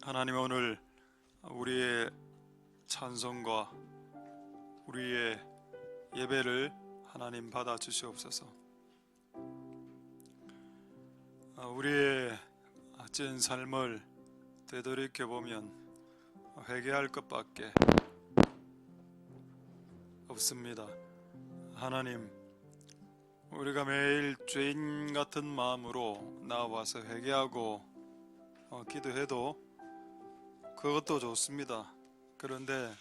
하나님, 오늘 우리의 찬송과 우리의 예배를 하나님 받아 주시옵소서. 우리의 찐 삶을 되돌이켜 보면 회개할 것밖에 없습니다. 하나님, 우리가 매일 죄인 같은 마음으로 나와서 회개하고 기도해도 그것도 좋습니다. 그런데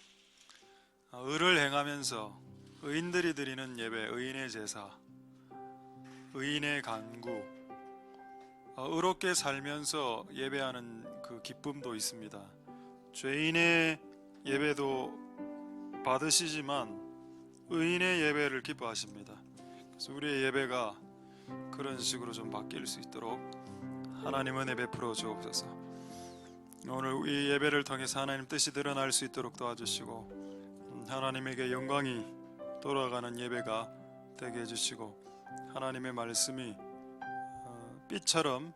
의를 행하면서 의인들이 드리는 예배, 의인의 제사, 의인의 간구, 의롭게 살면서 예배하는 그 기쁨도 있습니다. 죄인의 예배도 받으시지만 의인의 예배를 기뻐하십니다. 그래서 우리의 예배가 그런 식으로 좀 바뀔 수 있도록 하나님 은혜 베풀어 주옵소서. 오늘 이 예배를 통해서 하나님 뜻이 드러날 수 있도록 도와주시고 하나님에게 영광이 돌아가는 예배가 되게 해주시고 하나님의 말씀이 빛처럼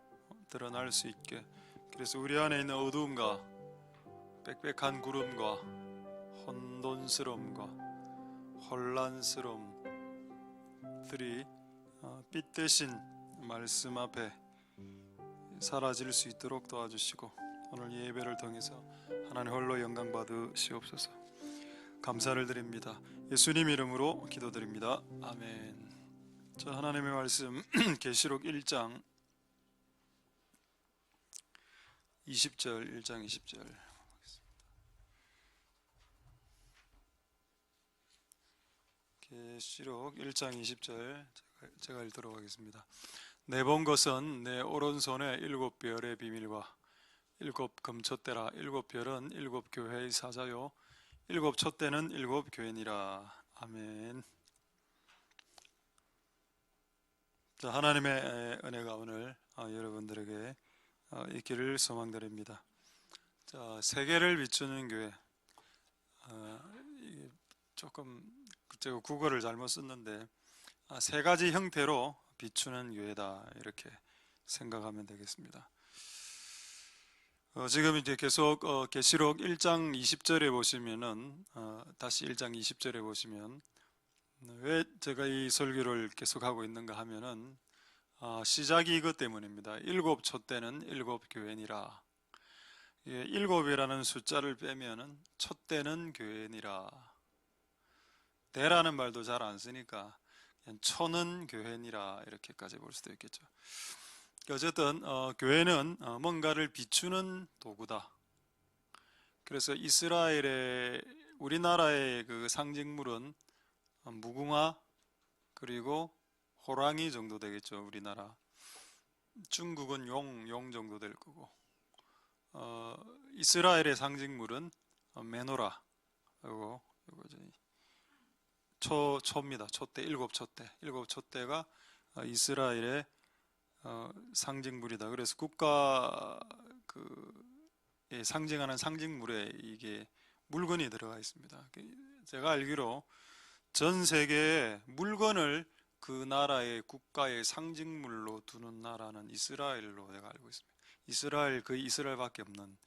드러날 수 있게, 그래서 우리 안에 있는 어두움과 빽빽한 구름과 혼돈스러움과 혼란스러움들이 빛 대신 말씀 앞에 사라질 수 있도록 도와주시고 오늘 이 예배를 통해서 하나님 홀로 영광 받으시옵소서. 감사를 드립니다. 예수님 이름으로 기도드립니다. 아멘. 자, 하나님의 말씀 계시록 1장 20절, 1장 20절. 계시록 1장 20절 제가 읽도록 하겠습니다. 내 본 것은 내 오른손에 7별의 비밀과 7금촛대라. 7별은 7교회의 사자요 7촛대는 7교회니라. 아멘. 자, 하나님의 은혜가 오늘 여러분들에게 있기를 소망드립니다. 자, 세계를 비추는 교회. 조금 제가 국어를 잘못 썼는데 세 가지 형태로 비추는 교회다, 이렇게 생각하면 되겠습니다. 지금 이제 계속 계시록 1장 20절에 보시면은 다시 1장 20절에 보시면 왜 제가 이 설교를 계속하고 있는가 하면은 시작이 이것 때문입니다. 7촛대는 7교회니라. 7이라는 숫자를 빼면은 촛대는 교회니라. 대라는 말도 잘 안 쓰니까 그냥 초는 교회니라, 이렇게까지 볼 수도 있겠죠. 어쨌든 교회는 뭔가를 비추는 도구다. 그래서 이스라엘의, 우리나라의 그 상징물은 무궁화 그리고 호랑이 정도 되겠죠. 우리나라. 중국은 용 정도 될 거고, 이스라엘의 상징물은 메노라, 그리고 초입니다. 촛대, 7촛대. 7촛대가 이스라엘의 상징물이다. 그래서 국가 상징하는 상징물에 이게 물건이 들어가 있습니다. 제가 알기로 전 세계에 물건을 그 나라의 국가의 상징물로 두는 나라는 이스라엘로 제가 알고 있습니다. 이스라엘, 거의 이스라엘밖에 없는.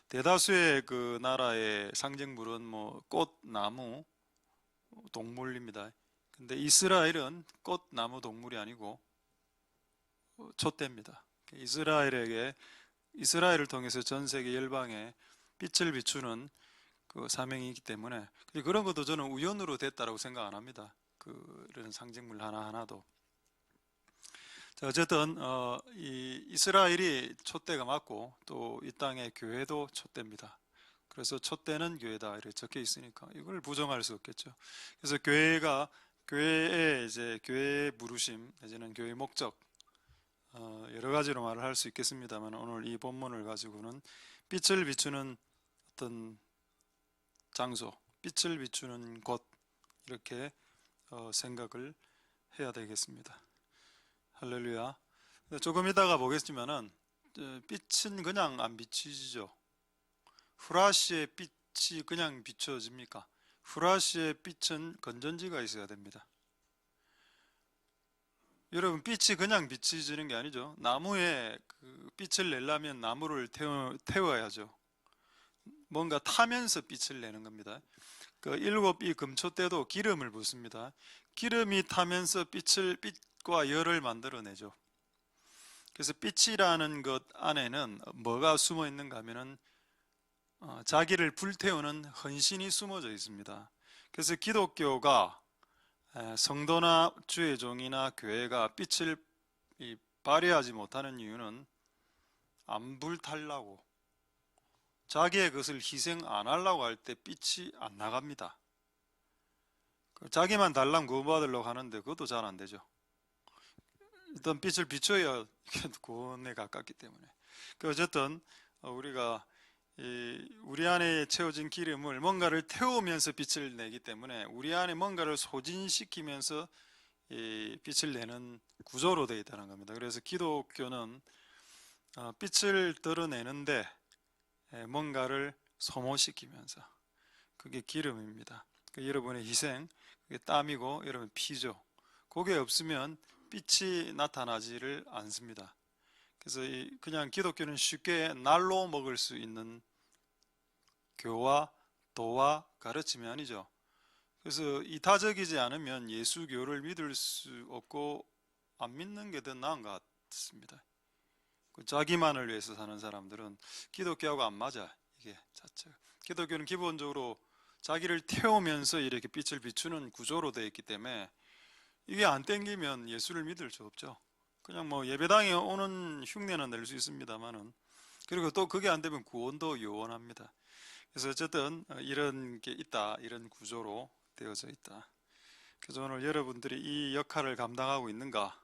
대다수의 그 나라의 상징물은 뭐 꽃, 나무, 동물입니다. 근데 이스라엘은 꽃, 나무, 동물이 아니고 촛대입니다. 이스라엘을 통해서 전 세계 열방에 빛을 비추는 그 사명이 있기 때문에 그런 것도 저는 우연으로 됐다라고 생각 안 합니다. 그런 상징물 하나하나도. 자, 어쨌든 이 이스라엘이 촛대가 맞고 또 이 땅의 교회도 촛대입니다. 그래서 촛대는 교회다, 이렇게 적혀 있으니까 이걸 부정할 수 없겠죠. 그래서 교회의 이제 교회의 부르심 내지는 교회의 목적, 여러 가지로 말을 할 수 있겠습니다만 오늘 이 본문을 가지고는 빛을 비추는 어떤 장소, 빛을 비추는 곳, 이렇게 생각을 해야 되겠습니다. 할렐루야. 조금 이따가 보겠지만은 빛은 그냥 안 비치죠. 후라시의 빛이 그냥 비춰집니까? 후라시의 빛은 건전지가 있어야 됩니다. 여러분, 빛이 그냥 비치지는 게 아니죠. 나무에 그 빛을 내려면 나무를 태워야죠. 뭔가 타면서 빛을 내는 겁니다. 그 일곱 이 금초 때도 기름을 붓습니다. 기름이 타면서 빛과 열을 만들어내죠. 그래서 빛이라는 것 안에는 뭐가 숨어 있는가 하면은 자기를 불태우는 헌신이 숨어져 있습니다. 그래서 기독교가 성도나 주의 종이나 교회가 빛을 발휘하지 못하는 이유는 안 불탈라고, 자기의 것을 희생 안 하려고 할 때 빛이 안 나갑니다. 자기만 달랑 구원받으려고 하는데 그것도 잘 안 되죠. 일단 빛을 비춰야 구원에 가깝기 때문에. 어쨌든 우리가 우리 안에 채워진 기름을 뭔가를 태우면서 빛을 내기 때문에 우리 안에 뭔가를 소진시키면서 빛을 내는 구조로 되어 있다는 겁니다. 그래서 기독교는 빛을 드러내는데 뭔가를 소모시키면서, 그게 기름입니다. 여러분의 희생, 그게 땀이고 여러분 피죠. 그게 없으면 빛이 나타나지를 않습니다. 그래서 그냥 기독교는 쉽게 날로 먹을 수 있는 교와 도와 가르침이 아니죠. 그래서 이타적이지 않으면 예수교를 믿을 수 없고 안 믿는 게 더 나은 것 같습니다. 자기만을 위해서 사는 사람들은 기독교하고 안 맞아. 이게 자체가. 기독교는 기본적으로 자기를 태우면서 이렇게 빛을 비추는 구조로 되어 있기 때문에 이게 안 땡기면 예수를 믿을 수 없죠. 그냥 뭐 예배당에 오는 흉내는 낼 수 있습니다만은, 그리고 또 그게 안 되면 구원도 요원합니다. 그래서 어쨌든 이런 게 있다, 이런 구조로 되어져 있다. 그래서 오늘 여러분들이 이 역할을 감당하고 있는가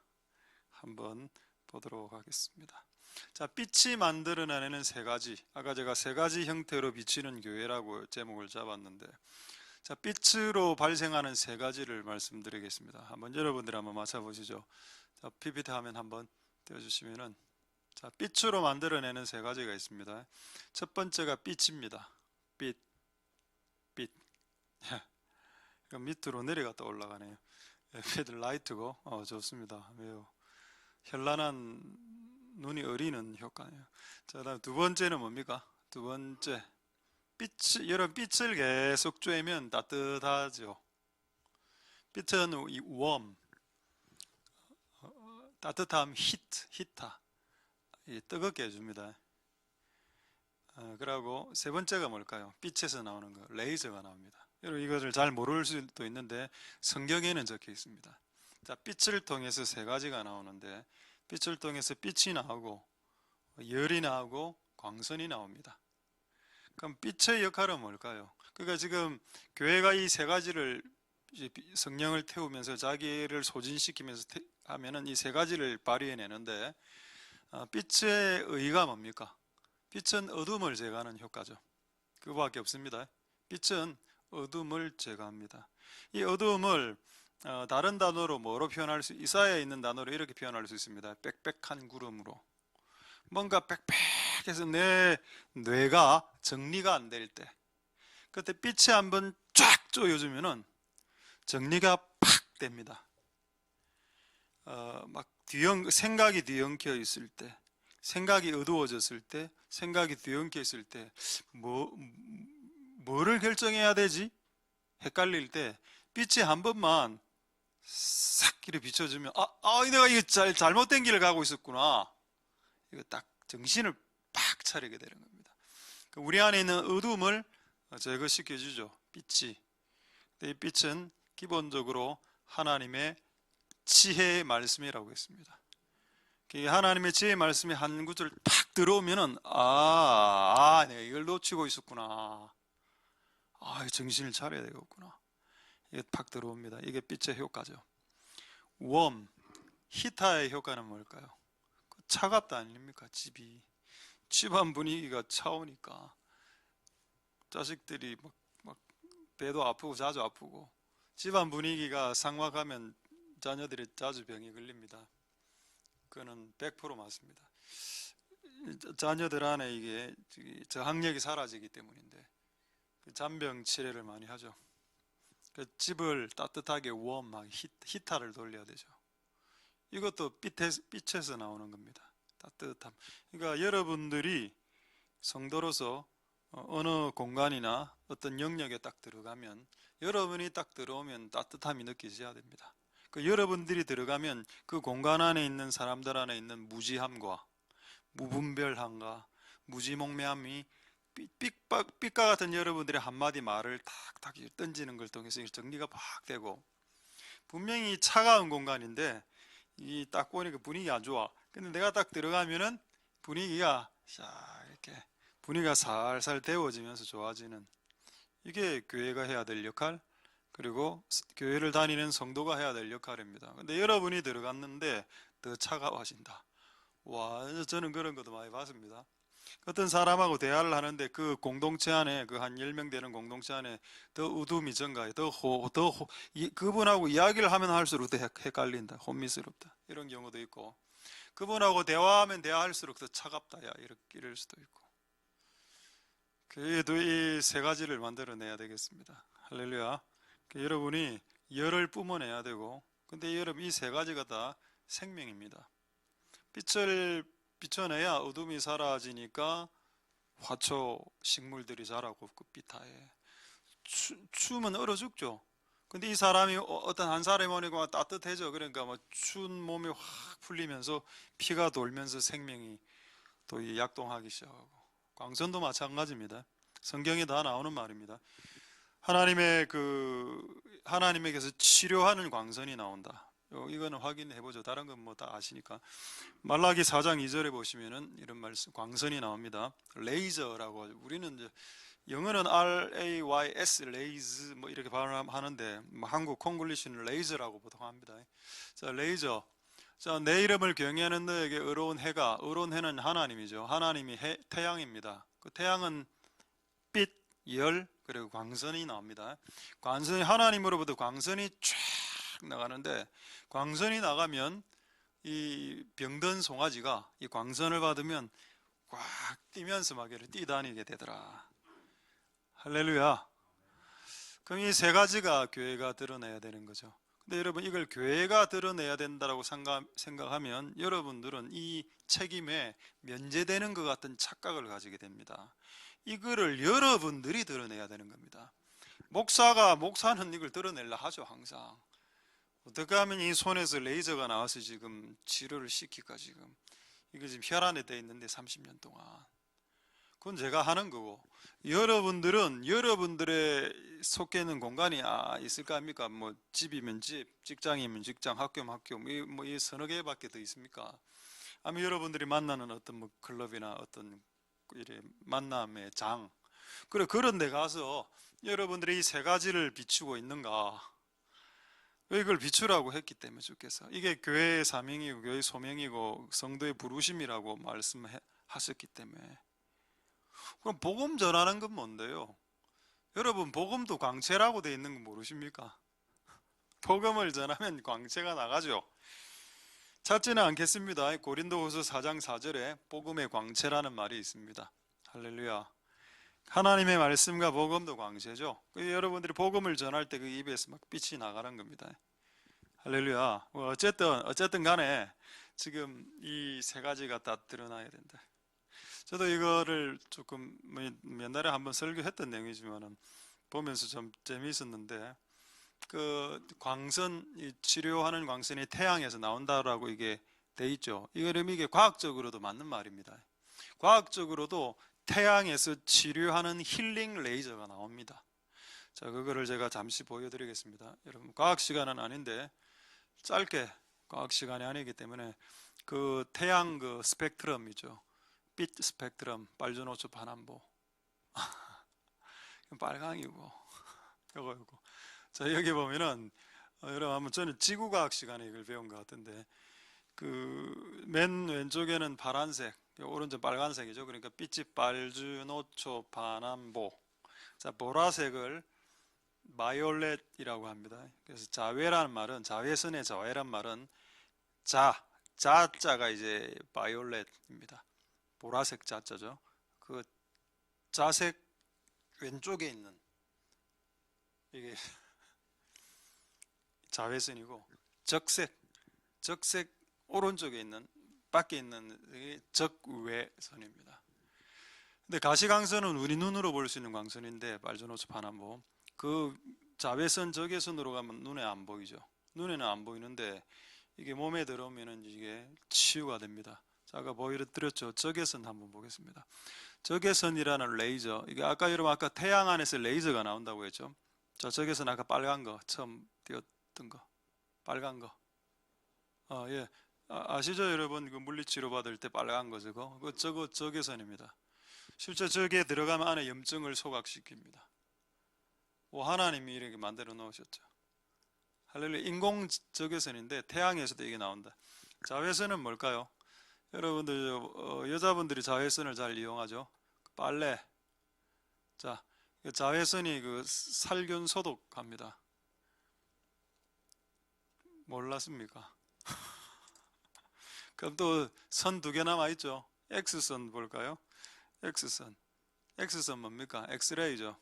한번 보도록 하겠습니다. 자, 빛이 만들어내는 세 가지, 아까 제가 세 가지 형태로 비치는 교회라고 제목을 잡았는데, 자, 빛으로 발생하는 세 가지를 말씀드리겠습니다. 한번 여러분들 한번 맞춰보시죠. 자, PPT 화면 한번 띄워주시면은, 자, 빛으로 만들어내는 세 가지가 있습니다. 첫 번째가 빛입니다. 빛. 밑으로 내려갔다 올라가네요. 빛 라이트고, 좋습니다. 매우 현란한, 눈이 어리는 효과네요. 자, 다음 두 번째는 뭡니까? 두 번째, 여러분 빛을 계속 쬐면 따뜻하죠. 빛은 이 웜, 따뜻함, 히타, 뜨겁게 해줍니다. 그리고 세 번째가 뭘까요? 빛에서 나오는 거, 레이저가 나옵니다. 여러분 이것을 잘 모를 수도 있는데 성경에는 적혀 있습니다. 자, 빛을 통해서 세 가지가 나오는데, 빛을 통해서 빛이 나오고 열이 나오고 광선이 나옵니다. 그럼 빛의 역할은 뭘까요? 그러니까 지금 교회가 이 세 가지를, 성령을 태우면서 자기를 소진시키면서 하면은 이 세 가지를 발휘해내는데, 빛의 의의가 뭡니까? 빛은 어둠을 제거하는 효과죠. 그거밖에 없습니다. 빛은 어둠을 제거합니다. 이 어둠을 다른 단어로 뭐로 표현할 수, 이사야에 있는 단어로 이렇게 표현할 수 있습니다. 빽빽한 구름으로. 뭔가 빽빽해서 내 뇌가 정리가 안 될 때, 그때 빛이 한번 쫙 쪼여주면은 정리가 팍 됩니다. 막 생각이 뒤엉켜 있을 때, 생각이 어두워졌을 때, 생각이 뒤엉켜 있을 때, 뭐를 결정해야 되지? 헷갈릴 때 빛이 한 번만 싹 이렇게 비춰주면, 내가 이거 잘못된 길을 가고 있었구나. 이거 딱 정신을 팍 차리게 되는 겁니다. 우리 안에 있는 어둠을 제거시켜주죠, 빛이. 이 빛은 기본적으로 하나님의 지혜의 말씀이라고 했습니다. 하나님의 지혜의 말씀이 한 구절 탁 들어오면은, 내가 이걸 놓치고 있었구나. 정신을 차려야 되겠구나. 이게 팍 들어옵니다. 이게 빛의 효과죠. 히타의 효과는 뭘까요? 차갑다 아닙니까? 집안 분위기가 차오니까 자식들이 막 배도 아프고 자주 아프고, 집안 분위기가 삭막하면 자녀들이 자주 병이 걸립니다. 그거는 100% 맞습니다. 자녀들 안에 이게 저항력이 사라지기 때문인데 잔병 치레를 많이 하죠. 집을 따뜻하게 히타를 돌려야 되죠. 이것도 빛에서 나오는 겁니다. 따뜻함. 그러니까 여러분들이 성도로서 어느 공간이나 어떤 영역에 딱 들어가면 여러분이 딱 들어오면 따뜻함이 느껴져야 됩니다. 그 여러분들이 들어가면 그 공간 안에 있는 사람들 안에 있는 무지함과 무분별함과 무지몽매함이 삐까 같은 여러분들의 한마디 말을 탁탁 던지는 걸 통해서 정리가 팍 되고, 분명히 차가운 공간인데 이 딱 보니까 분위기 안 좋아. 근데 내가 딱 들어가면은 분위기가 이렇게 분위기가 살살 데워지면서 좋아지는, 이게 교회가 해야 될 역할, 그리고 교회를 다니는 성도가 해야 될 역할입니다. 근데 여러분이 들어갔는데 더 차가워진다. 와, 저는 그런 것도 많이 봤습니다. 어떤 사람하고 대화를 하는데 그 공동체 안에, 그 한 10명 되는 공동체 안에 더 어둠이 증가해. 그분하고 이야기를 하면 할수록 더 헷갈린다. 혼미스럽다. 이런 경우도 있고, 그분하고 대화하면 대화할수록 더 차갑다. 야, 이럴 수도 있고. 그래도 이 세 가지를 만들어내야 되겠습니다. 할렐루야. 여러분이 열을 뿜어내야 되고, 근데 여러분 이 세 가지가 다 생명입니다. 빛을 비춰내야 어둠이 사라지니까 화초 식물들이 자라고 그 빛하에 추우면 얼어 죽죠. 근데 이 사람이 어떤 한 사람이 오니까 따뜻해져. 그러니까 뭐 추운 몸이 확 풀리면서 피가 돌면서 생명이 또 약동하기 시작하고, 광선도 마찬가지입니다. 성경에 다 나오는 말입니다. 하나님에게서 치료하는 광선이 나온다. 이거는 확인해 보죠. 다른 건 뭐 다 아시니까. 말라기 4장 2절에 보시면은 이런 말씀, 광선이 나옵니다. 레이저라고 하죠. 우리는 이제 영어는 RAYS, 레이즈 뭐 이렇게 발음하는데 뭐 한국 콩글리시는 레이저라고 보통 합니다. 자, 레이저. 자, 내 이름을 경외하는 너에게 의로운 해가, 의로운 해는 하나님이죠. 하나님이 태양입니다. 그 태양은 빛, 열, 그리고 광선이 나옵니다. 광선이, 하나님으로부터 광선이 쫙 나가는데, 광선이 나가면 이 병든 송아지가 이 광선을 받으면 꽉 뛰면서 막 이렇게 뛰다니게 되더라. 할렐루야. 그럼 이 세 가지가 교회가 드러내야 되는 거죠. 근데 여러분, 이걸 교회가 드러내야 된다고 생각하면 여러분들은 이 책임에 면제되는 것 같은 착각을 가지게 됩니다. 이거를 여러분들이 드러내야 되는 겁니다. 목사는 이걸 드러내려 하죠, 항상. 어떻게 하면 이 손에서 레이저가 나와서 지금 치료를 시킬까, 지금. 이거 지금 혈안에 돼 있는데 30년 동안. 그건 제가 하는 거고, 여러분들은 여러분들의 속해 있는 공간이 있을까 합니까? 뭐 집이면 집, 직장이면 직장, 학교면 학교, 이 서너 개밖에 더 있습니까? 아니면 여러분들이 만나는 어떤 뭐 클럽이나 어떤 이래 만남의 장, 그래, 그런 데 가서 여러분들이 이 세 가지를 비추고 있는가? 왜 이걸 비추라고 했기 때문에 주께서, 이게 교회의 사명이고 교회의 소명이고 성도의 부르심이라고 말씀하셨기 때문에. 그럼 복음 전하는 건 뭔데요? 여러분, 복음도 광채라고 되어 있는 거 모르십니까? 복음을 전하면 광채가 나가죠. 찾지는 않겠습니다. 고린도후서 4장 4절에 복음의 광채라는 말이 있습니다. 할렐루야. 하나님의 말씀과 복음도 광채죠. 여러분들이 복음을 전할 때 그 입에서 막 빛이 나가는 겁니다. 할렐루야. 어쨌든 간에 지금 이 세 가지가 다 드러나야 된다. 저도 이거를 조금 옛날에 한번 설교했던 내용이지만은 보면서 좀 재미있었는데, 그 광선, 치료하는 광선이 태양에서 나온다라고 이게 돼 있죠. 이게 과학적으로도 맞는 말입니다. 과학적으로도 태양에서 치료하는 힐링 레이저가 나옵니다. 자, 그거를 제가 잠시 보여드리겠습니다. 여러분, 과학 시간은 아닌데 짧게, 과학 시간이 아니기 때문에 그 태양 그 스펙트럼이죠. 빛 스펙트럼, 빨주노초 반환보. 빨강이고 요거. 자, 여기 보면은 여러분 한번, 저는 지구과학 시간에 이걸 배운 것 같은데, 그 맨 왼쪽에는 파란색, 오른쪽 빨간색이죠. 그러니까 빛이 빨주노초 반환보. 자, 보라색을 바이올렛이라고 합니다. 그래서 자외라는 말은, 자외선의 자외란 말은 자자가 이제 바이올렛입니다. 보라색 자자죠. 그 자색 왼쪽에 있는 이게 자외선이고, 적색 오른쪽에 있는, 밖에 있는 이게 적외선입니다. 근데 가시광선은 우리 눈으로 볼 수 있는 광선인데, 발전호수 파남보, 그 자외선 적외선으로 가면 눈에 안 보이죠. 눈에는 안 보이는데 이게 몸에 들어오면은 이게 치유가 됩니다. 자, 아까 보여드렸죠. 적외선 한번 보겠습니다. 적외선이라는 레이저, 이게 아까 여러분 아까 태양 안에서 레이저가 나온다고 했죠. 자, 적외선 아까 빨간 거 처음 띄었던 거, 빨간 거. 예. 아시죠, 여러분? 그 물리치료 받을 때 빨간 거 저거, 저거 적외선입니다. 실제 저기에 들어가면 안에 염증을 소각시킵니다. 하나님이 이렇게 만들어 놓으셨죠. 할렐루야. 인공 적외선인데 태양에서도 이게 나온다. 자외선은 뭘까요? 여러분들 여자분들이 자외선을 잘 이용하죠. 빨래. 자, 자외선이 그 살균 소독합니다. 몰랐습니까? 그럼 또 선 두 개 남아 있죠. X선 볼까요? X선. X선 뭡니까? 엑스레이죠.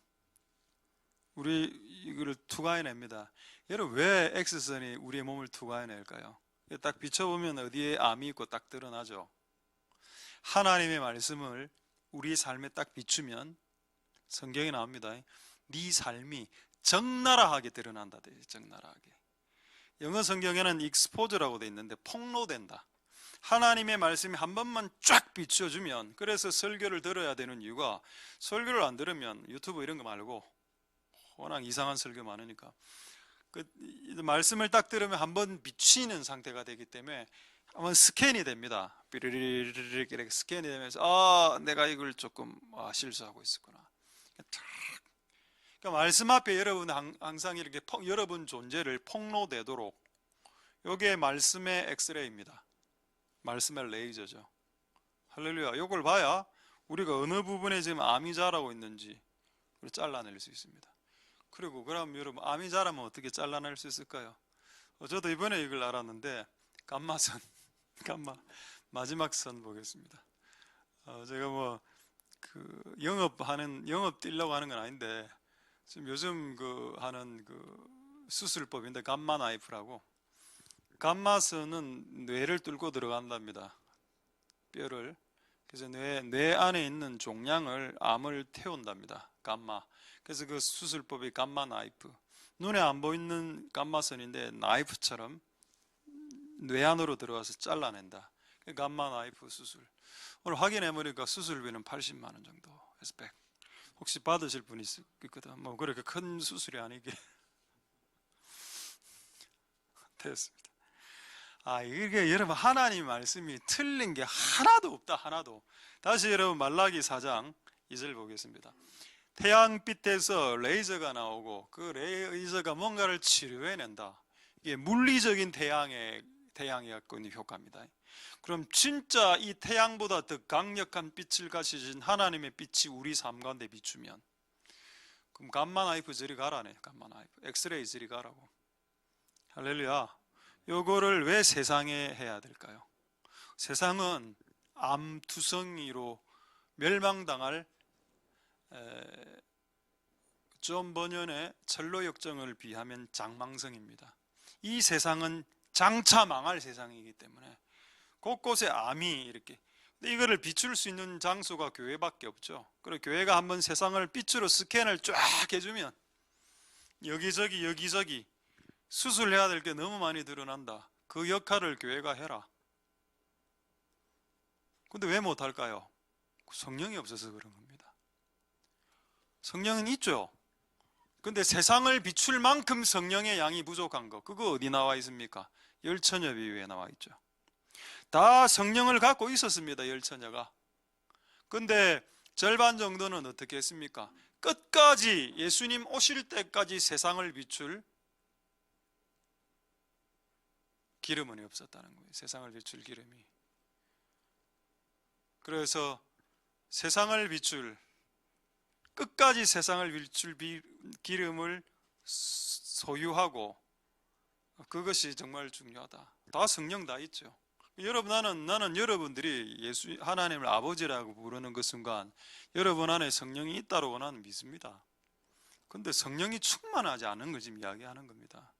우리 이거를 투과해냅니다. 여러분, 왜 X선이 우리의 몸을 투과해낼까요? 딱 비춰보면 어디에 암이 있고 딱 드러나죠. 하나님의 말씀을 우리의 삶에 딱 비추면 성경에 나옵니다. 네 삶이 적나라하게 드러난다. 적나라하게. 영어 성경에는 expose라고 돼 있는데 폭로된다. 하나님의 말씀이 한 번만 쫙 비춰주면, 그래서 설교를 들어야 되는 이유가, 설교를 안 들으면 유튜브 이런 거 말고 워낙 이상한 설교 많으니까 그 말씀을 딱 들으면 한번 비치는 상태가 되기 때문에 한번 스캔이 됩니다. 삐리리리리 이렇게 스캔이 되면서 내가 이걸 조금 실수하고 있었구나. 그러니까 말씀 앞에 여러분 항상 이렇게 여러분 존재를 폭로되도록, 이게 말씀의 엑스레이입니다. 말씀의 레이저죠. 할렐루야. 이걸 봐야 우리가 어느 부분에 지금 암이 자라고 있는지 잘라낼 수 있습니다. 그리고 그럼 여러분, 암이 자라면 어떻게 잘라낼 수 있을까요? 저도 이번에 이걸 알았는데, 감마선, 감마 마지막 선 보겠습니다. 제가 영업 뛰려고 하는 건 아닌데, 지금 요즘 하는 수술법인데, 감마 나이프라고. 감마선은 뇌를 뚫고 들어간답니다. 뼈를. 그래서 뇌 안에 있는 종양을, 암을 태운답니다. 감마. 그래서 그 수술법이 감마 나이프. 눈에 안 보이는 감마선인데 나이프처럼 뇌 안으로 들어가서 잘라낸다. 감마 나이프 수술. 오늘 확인해 보니까 수술비는 80만 원 정도 해서 100. 혹시 받으실 분이 있거든. 뭐 그렇게 큰 수술이 아니게 됐습니다. 이게 여러분, 하나님 말씀이 틀린 게 하나도 없다. 하나도. 다시 여러분 말라기 4장 2절 보겠습니다. 태양빛에서 레이저가 나오고 그 레이저가 뭔가를 치료해낸다. 이게 물리적인 태양이 갖고 있는 효과입니다. 그럼 진짜 이 태양보다 더 강력한 빛을 가지신 하나님의 빛이 우리 삶 가운데 비추면, 그럼 감마 나이프 저리 가라네. 감마 나이프, 엑스레이 저리 가라고. 할렐루야. 요거를 왜 세상에 해야 될까요? 세상은 암투성이로 멸망당할 존 버년의 철로역정을 비하면 장망성입니다. 이 세상은 장차 망할 세상이기 때문에 곳곳에 암이 이렇게. 근데 이거를 비출 수 있는 장소가 교회밖에 없죠. 그리고 교회가 한번 세상을 빛으로 스캔을 쫙 해주면 여기저기 수술해야 될 게 너무 많이 드러난다. 그 역할을 교회가 해라. 근데 왜 못할까요? 성령이 없어서 그런 겁니다. 성령은 있죠. 근데 세상을 비출 만큼 성령의 양이 부족한 거, 그거 어디 나와 있습니까? 열처녀 비유에 나와 있죠. 다 성령을 갖고 있었습니다. 열처녀가. 근데 절반 정도는 어떻게 했습니까? 끝까지 예수님 오실 때까지 세상을 비출 기름은 없었다는 거예요. 세상을 비출 기름이. 그래서 끝까지 세상을 비출 기름을 소유하고, 그것이 정말 중요하다. 다 성령 다 있죠. 여러분, 나는 여러분들이 하나님을 아버지라고 부르는 그 순간 여러분 안에 성령이 있다고 나는 믿습니다. 근데 성령이 충만하지 않은 걸 지금 이야기하는 겁니다.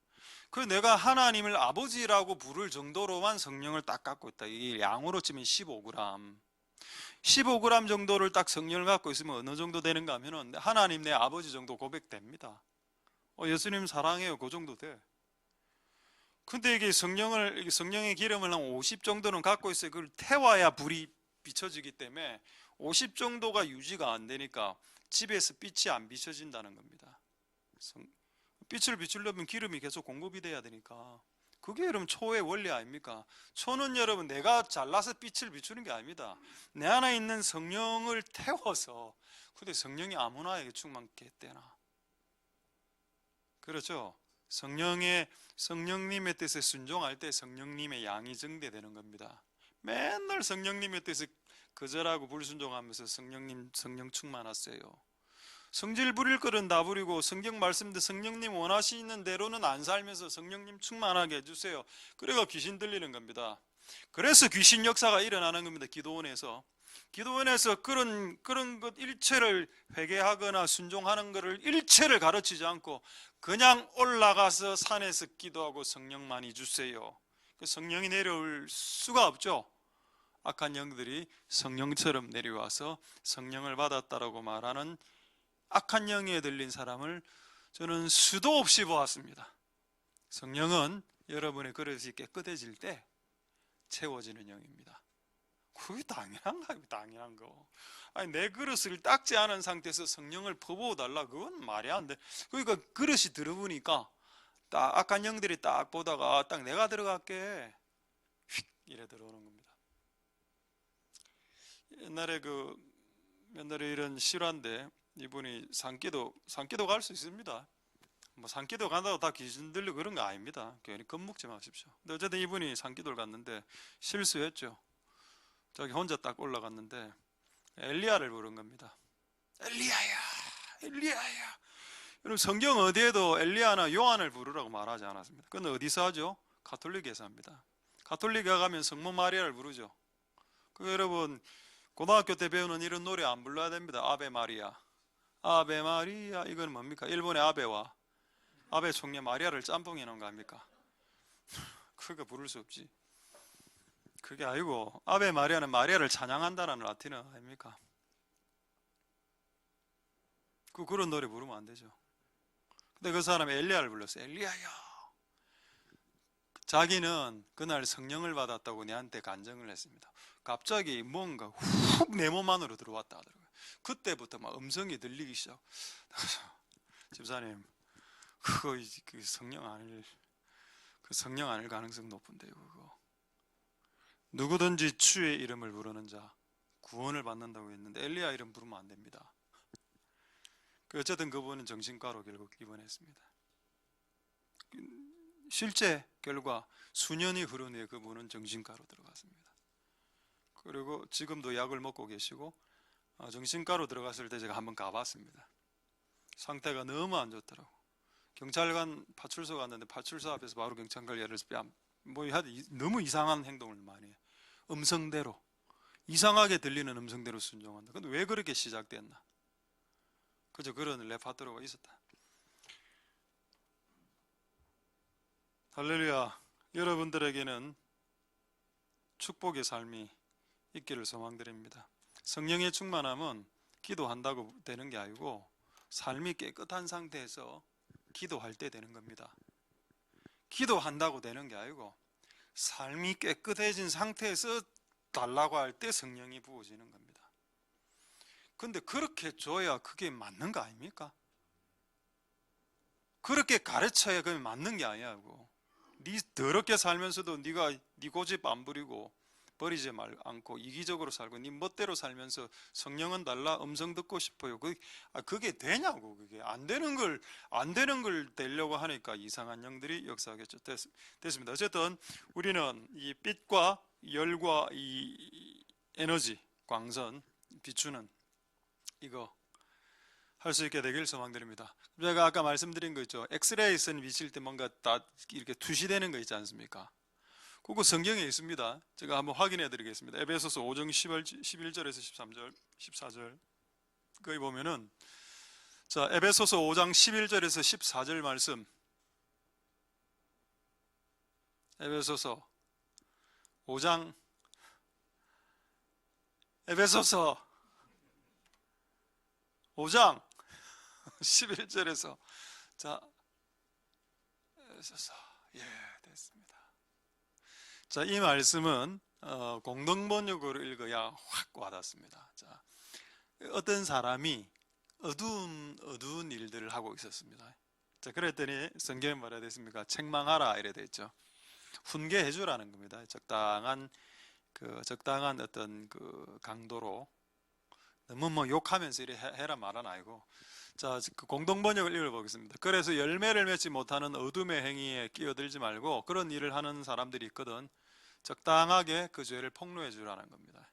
내가 하나님을 아버지라고 부를 정도로만 성령을 딱 갖고 있다. 이게 양으로 치면 15g. 15g 정도를 딱 성령을 갖고 있으면 어느 정도 되는가 하면은 하나님 내 아버지 정도 고백됩니다. 예수님 사랑해요, 그 정도 돼. 근데 이게 성령의 기름을 한 50 정도는 갖고 있어요. 그걸 태워야 불이 비춰지기 때문에 50 정도가 유지가 안 되니까 집에서 빛이 안 비춰진다는 겁니다. 빛을 비추려면 기름이 계속 공급이 돼야 되니까. 그게 여러분 초의 원리 아닙니까? 초는 여러분 내가 잘나서 빛을 비추는 게 아닙니다. 내 안에 있는 성령을 태워서. 근데 성령이 아무나에게 충만케 되나? 그렇죠? 성령님의 뜻에 순종할 때 성령님의 양이 증대되는 겁니다. 맨날 성령님의 뜻에 거절하고 불순종하면서 성령 충만하세요. 성질 부릴 거는 다 부리고 성경 말씀대 성령님 원하시는 대로는 안 살면서 성령님 충만하게 해주세요. 그래가 귀신 들리는 겁니다. 그래서 귀신 역사가 일어나는 겁니다. 기도원에서 그런 것 일체를 회개하거나 순종하는 것을 일체를 가르치지 않고 그냥 올라가서 산에서 기도하고 성령만이 주세요. 그 성령이 내려올 수가 없죠. 악한 영들이 성령처럼 내려와서 성령을 받았다라고 말하는 악한 영에 들린 사람을 저는 수도 없이 보았습니다. 성령은 여러분의 그릇이 깨끗해질 때 채워지는 영입니다. 그게 당연한 거. 아니, 내 그릇을 닦지 않은 상태에서 성령을 퍼부어 달라, 그건 말이 안 돼. 그러니까 그릇이 들어보니까 딱 악한 영들이 딱 보다가 딱 내가 들어갈게 휙 이래 들어오는 겁니다. 옛날에 이런 실화인데 이분이 산기도 갈 수 있습니다. 뭐 산기도 간다고 다 귀신 들리고 그런 거 아닙니다. 괜히 겁먹지 마십시오. 근데 어쨌든 이분이 산기도를 갔는데 실수했죠. 자기 혼자 딱 올라갔는데 엘리야를 부른 겁니다. 엘리야야, 엘리야야. 여러분 성경 어디에도 엘리야나 요한을 부르라고 말하지 않았습니다. 그건 어디서 하죠? 가톨릭에서 합니다. 가톨릭에 가면 성모 마리아를 부르죠. 그 여러분 고등학교 때 배우는 이런 노래 안 불러야 됩니다. 아베 마리아, 아베 마리아. 이건 뭡니까? 일본의 아베 총리 마리아를 짬뽕해 놓은 거 아닙니까? 그거 부를 수 없지. 그게 아니고 아베 마리아는 마리아를 찬양한다는 라틴어 아닙니까? 그런 노래 부르면 안 되죠. 근데 그 사람이 엘리야를 불렀어요. 엘리야야. 자기는 그날 성령을 받았다고 내한테 간증을 했습니다. 갑자기 뭔가 훅 내 몸 안으로 들어왔다 하더라고요. 그때부터 막 음성이 들리기 시작. 집사님, 그 성령 아닐 가능성 높은데요. 그거 누구든지 주의 이름을 부르는 자 구원을 받는다고 했는데 엘리야 이름 부르면 안 됩니다. 어쨌든 그분은 정신과로 결국 입원했습니다. 실제 결과 수년이 흐른 후에 그분은 정신과로 들어갔습니다. 그리고 지금도 약을 먹고 계시고 정신과로 들어갔을 때 제가 한번 가봤습니다. 상태가 너무 안 좋더라고. 경찰관 파출소 갔는데 파출소 앞에서 바로 경찰관 예를 너무 이상한 행동을 많이 해요. 음성대로 이상하게 들리는 음성대로 순종한다. 근데 왜 그렇게 시작됐나? 그저 그런 레파토리가 있었다. 할렐루야. 여러분들에게는 축복의 삶이 있기를 소망드립니다. 성령의 충만함은 기도한다고 되는 게 아니고 삶이 깨끗한 상태에서 기도할 때 되는 겁니다. 기도한다고 되는 게 아니고 삶이 깨끗해진 상태에서 달라고 할 때 성령이 부어지는 겁니다. 근데 그렇게 줘야 그게 맞는 거 아닙니까? 그렇게 가르쳐야 그게 맞는 게 아니냐고. 네 더럽게 살면서도 네가 네 고집 안 부리고 버리지 않고 이기적으로 살고 네 멋대로 살면서 성령은 달라 음성 듣고 싶어요. 그게 되냐고. 그게 안 되는 걸 되려고 하니까 이상한 영들이 역사하겠죠. 됐습니다. 어쨌든 우리는 이 빛과 열과 이 에너지, 광선, 비추는 이거 할 수 있게 되길 소망드립니다. 제가 아까 말씀드린 거 있죠. 엑스레이 선 비칠 때 뭔가 다 이렇게 투시되는 거 있지 않습니까? 그거 성경에 있습니다. 제가 한번 확인해 드리겠습니다. 에베소서 5장 11절에서 13절, 14절 거기 보면은 자, 에베소서 5장 11절에서 14절 말씀. 에베소서 5장 에베소서 5장 11절에서 자, 에베소서 됐습니다. 자, 이 말씀은 공동번역으로 읽어야 확 와닿습니다. 자, 어떤 사람이 어두운 일들을 하고 있었습니다. 자, 그랬더니 성경에 뭐라 됐습니까? 책망하라 이래 돼 있죠. 훈계해 주라는 겁니다. 적당한 어떤 그 강도로 너무 뭐 욕하면서 이래 해라 말은 아니고. 자, 그 공동번역을 읽어보겠습니다. 그래서 열매를 맺지 못하는 어둠의 행위에 끼어들지 말고 그런 일을 하는 사람들이 있거든 적당하게 그 죄를 폭로해 주라는 겁니다.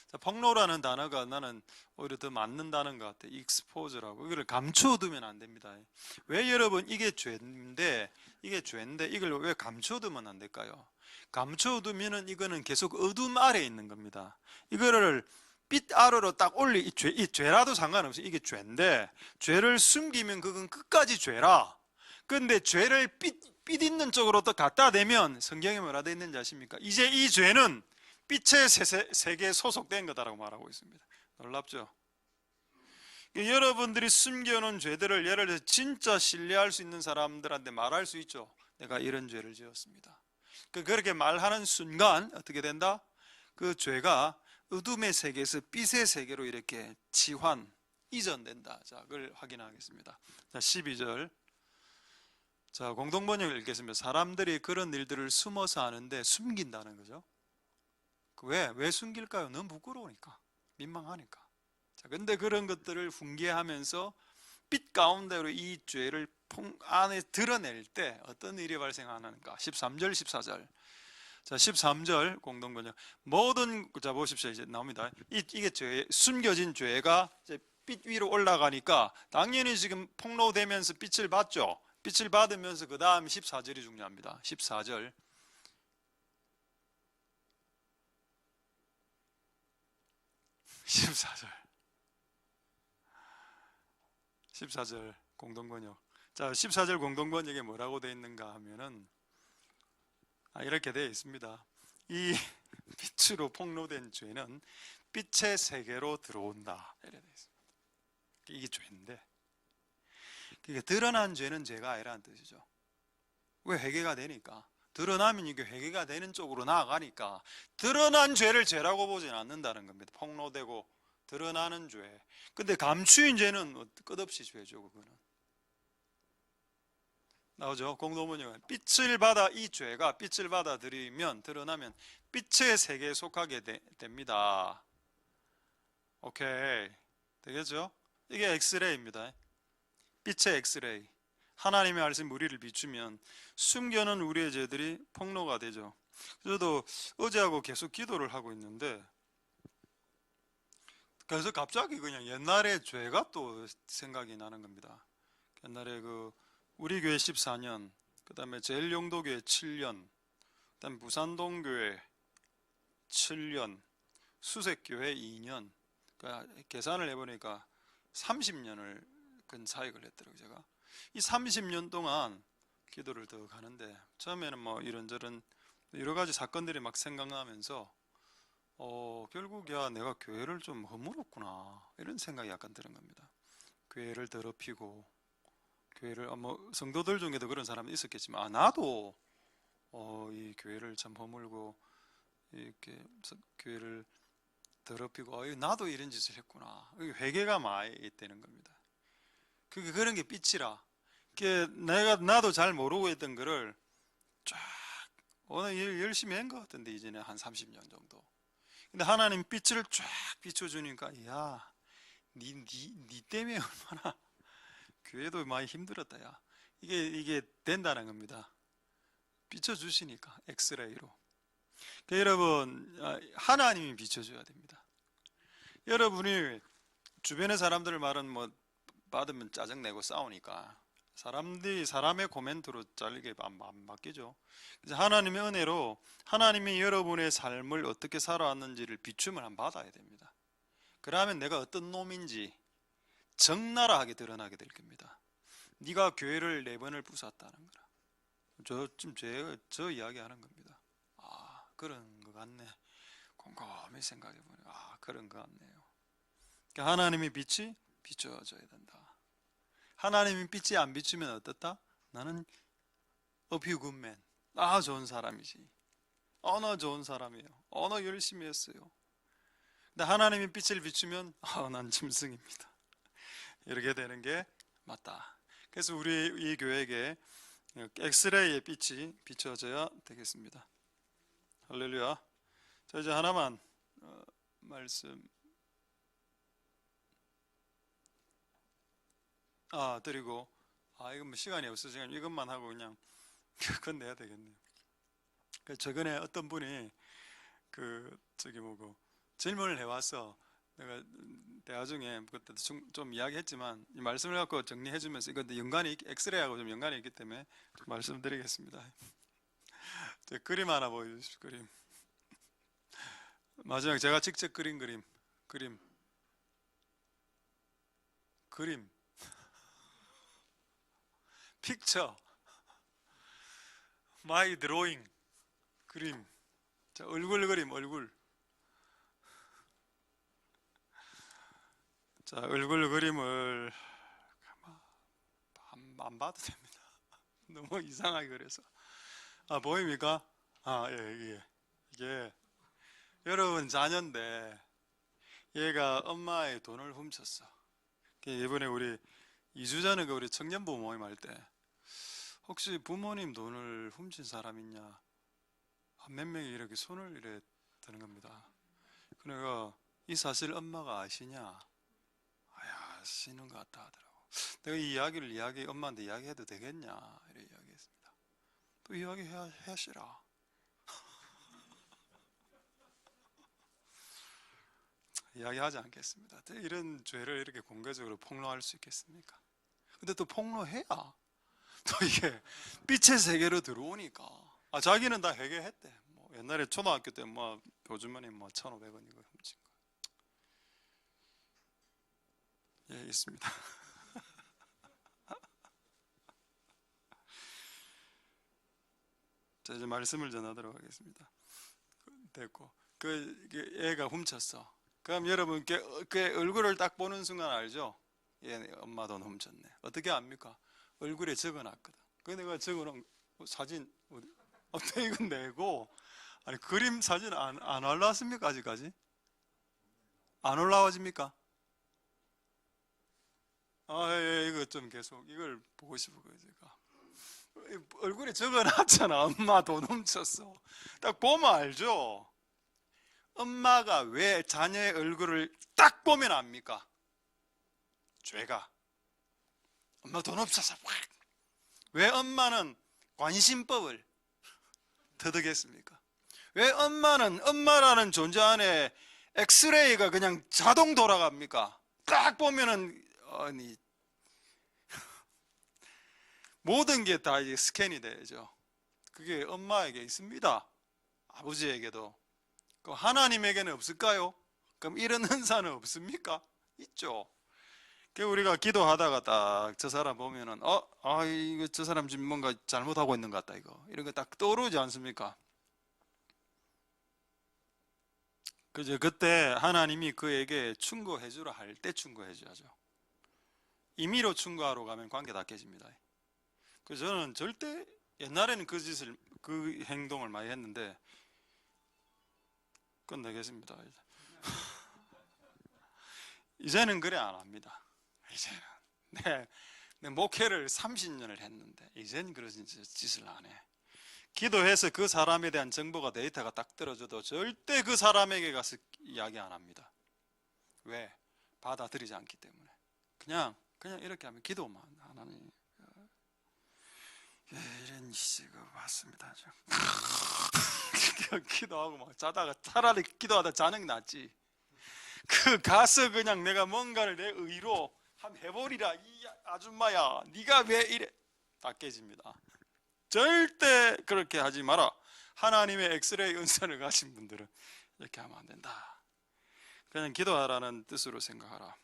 자, 폭로라는 단어가 나는 오히려 더 맞는 단어인 것 같아요. expose라고. 이걸 감춰두면 안 됩니다. 왜 여러분 이게 죄인데 이걸 왜 감춰두면 안 될까요? 감춰두면은 이거는 계속 어둠 아래에 있는 겁니다. 이거를 빛 아래로 딱 이 죄라도 상관없어요. 이게 죄인데 죄를 숨기면 그건 끝까지 죄라. 근데 죄를 빛 있는 쪽으로 또 갖다 대면 성경에 뭐라 되어 있는지 아십니까? 이제 이 죄는 빛의 세계에 소속된 거다라고 말하고 있습니다. 놀랍죠? 여러분들이 숨겨놓은 죄들을 예를 들어서 진짜 신뢰할 수 있는 사람들한테 말할 수 있죠. 내가 이런 죄를 지었습니다. 그렇게 말하는 순간 어떻게 된다? 그 죄가 어둠의 세계에서 빛의 세계로 이렇게 이전된다. 자, 그걸 확인하겠습니다. 자, 12절. 자, 공동번역을 읽겠습니다. 사람들이 그런 일들을 숨어서 하는데 숨긴다는 거죠. 왜 숨길까요? 너무 부끄러우니까, 민망하니까. 자, 근데 그런 것들을 훈계하면서 빛 가운데로 이 죄를 안에 드러낼 때 어떤 일이 발생하는가? 13절, 14절. 자, 13절 공동번역. 자, 보십시오. 이제 나옵니다. 이게 숨겨진 죄가 이제 빛 위로 올라가니까 당연히 지금 폭로되면서 빛을 받죠. 빛을 받으면서 그 다음 14절이 중요합니다. 14절. 14절 공동번역. 자, 14절 공동번역에 뭐라고 되어 있는가 하면은 이렇게 되어 있습니다. 이 빛으로 폭로된 죄는 빛의 세계로 들어온다. 이렇게 되어 있습니다. 이게 죄인데, 그게 드러난 죄는 죄가 아니라는 뜻이죠. 왜? 회개가 되니까. 드러나면 이게 회개가 되는 쪽으로 나아가니까 드러난 죄를 죄라고 보지는 않는다는 겁니다. 폭로되고 드러나는 죄. 근데 감추인 죄는 끝없이 죄죠. 그거는 나오죠. 공동번역은 빛을 받아 이 죄가 빛을 받아들이면 드러나면 빛의 세계에 속하게 됩니다. 오케이, 되겠죠? 이게 엑스레이입니다. 빛의 엑스레이. 하나님의 말씀 우리를 비추면 숨겨놓은 우리의 죄들이 폭로가 되죠. 저도 어제하고 계속 기도를 하고 있는데 그래서 갑자기 그냥 옛날의 죄가 또 생각이 나는 겁니다. 옛날에 우리 교회 14년, 그 다음에 제일용도교회 7년, 그 다음에 부산동교회 7년, 수색교회 2년. 그러니까 계산을 해보니까 30년을 근사에 걸렸더라고요. 제가 이 30년 동안 기도를 더 가는데 처음에는 뭐 이런저런 여러 가지 사건들이 막 생각나면서 결국 내가 교회를 좀 허물었구나 이런 생각이 약간 드는 겁니다. 교회를 더럽히고 교회를 뭐 성도들 중에도 그런 사람이 있었겠지만 나도 이 교회를 참 허물고 이렇게 교회를 더럽히고 나도 이런 짓을 했구나. 회개가 많이 되는 겁니다. 그런 게 빛이라. 나도 잘 모르고 했던 거를 쫙 오늘 열심히 한 것 같은데 이제는 한 30년 정도. 근데 하나님 빛을 쫙 비춰주니까 니 때문에 얼마나 교회도 많이 힘들었다. 이게 된다는 겁니다. 비춰주시니까 엑스레이로. 여러분, 하나님이 비춰줘야 됩니다. 여러분이 주변의 사람들 말은 뭐 받으면 짜증내고 싸우니까 사람의 코멘트로 잘리게 안 바뀌죠. 그래서 하나님의 은혜로 하나님이 여러분의 삶을 어떻게 살아왔는지를 비춤을 한번 받아야 됩니다. 그러면 내가 어떤 놈인지 적나라하게 드러나게 될 겁니다. 네가 교회를 4번을 부쉈다는 거라. 지금 저 이야기하는 겁니다. 그런 것 같네. 곰곰이 생각해 보니까 그런 것 같네요. 그러니까 하나님의 빛이 비춰져야 된다. 하나님의 빛이 안 비추면 어떻다? 나는 a few good men. 좋은 사람이지. 나 좋은 사람이에요. 나 열심히 했어요. 근데 하나님의 빛을 비추면 난 짐승입니다. 이렇게 되는 게 맞다. 그래서 우리 이 교회에게 엑스레이의 빛이 비춰져야 되겠습니다. 할렐루야. 자, 이제 하나만 말씀 드리고 이건 뭐 시간이 없어서 이것만 하고 그냥 끝내야 되겠네요. 최근에 어떤 분이 질문을 해와서 내가 대화 중에 그때 좀 이야기했지만 이 말씀을 갖고 정리해주면서 이건 엑스레이하고 좀 연관이 있기 때문에 좀 말씀드리겠습니다. 그림 하나 보여주십시오. 그림. 마지막 제가 직접 그린 그림. 픽처. 마이 드로잉. 그림. 자, 얼굴 그림, 얼굴. 자, 얼굴 그림을 안 봐도 됩니다. 너무 이상하게 그래서. 보입니까? 이게 여러분 자녀인데 얘가 엄마의 돈을 훔쳤어. 이번에 우리 2주 전에 우리 청년부 모임 할 때 혹시 부모님 돈을 훔친 사람 있냐? 몇 명이 이렇게 손을 이래 드는 겁니다. 그러니까 이 사실 엄마가 아시냐? 아시는 것 같다 하더라고. 내가 이 이야기를 엄마한테 이야기해도 되겠냐? 이렇게 이야기했습니다. 또 이야기 하시라. 이야기하지 않겠습니다. 이런 죄를 이렇게 공개적으로 폭로할 수 있겠습니까? 근데 또 폭로해야 또 이게 빛의 세계로 들어오니까 자기는 다 해결했대. 옛날에 초등학교 때 교주머니 1,500원 이거 훔친 거. 있습니다. 자, 이제 말씀을 전하도록 하겠습니다. 됐고 애가 훔쳤어. 그럼 여러분 그 얼굴을 딱 보는 순간 알죠? 얘 엄마 돈 훔쳤네. 어떻게 압니까? 얼굴에 적어놨거든. 그 내가 적어놓은 사진 어떻게 이건 내고 그림 사진 안 올라왔습니까? 아직까지? 안 올라와집니까? 이거 좀 계속 이걸 보고 싶어요. 제가 얼굴에 적어놨잖아. 엄마 돈 훔쳤어. 딱 보면 알죠? 엄마가 왜 자녀의 얼굴을 딱 보면 압니까? 죄가 엄마 돈 없어서 왜 엄마는 관심법을 터득했습니까? 왜 엄마는 엄마라는 존재 안에 엑스레이가 그냥 자동 돌아갑니까? 딱 보면은 모든 게 다 스캔이 되죠. 그게 엄마에게 있습니다. 아버지에게도. 하나님에게는 없을까요? 그럼 이런 은사는 없습니까? 있죠. 우리가 기도하다가 딱 저 사람 보면은 이거 저 사람 지금 뭔가 잘못하고 있는 것 같다 이런 거 딱 떠오르지 않습니까? 그때 하나님이 그에게 충고해 주라 할 때 충고해 줘야죠. 임의로 충고하러 가면 관계 다 깨집니다. 그래서 저는 절대 옛날에는 그 행동을 많이 했는데 끝내겠습니다. 이제는 그래 안 합니다. 이제는 내 목회를 30년을 했는데 이제는 그런 짓을 안 해. 기도해서 그 사람에 대한 정보가 데이터가 딱 떨어져도 절대 그 사람에게 가서 이야기 안 합니다. 왜? 받아들이지 않기 때문에. 그냥 이렇게 하면 기도만 하나님 이런 시가 왔습니다. 기도하고 막 자다가 차라리 기도하다 자는 게 낫지. 가서 그냥 내가 뭔가를 내 의로 한번 해보리라. 이 아줌마야 네가 왜 이래. 다 깨집니다. 절대 그렇게 하지 마라. 하나님의 엑스레이 은사를 가진 분들은 이렇게 하면 안 된다. 그냥 기도하라는 뜻으로 생각하라.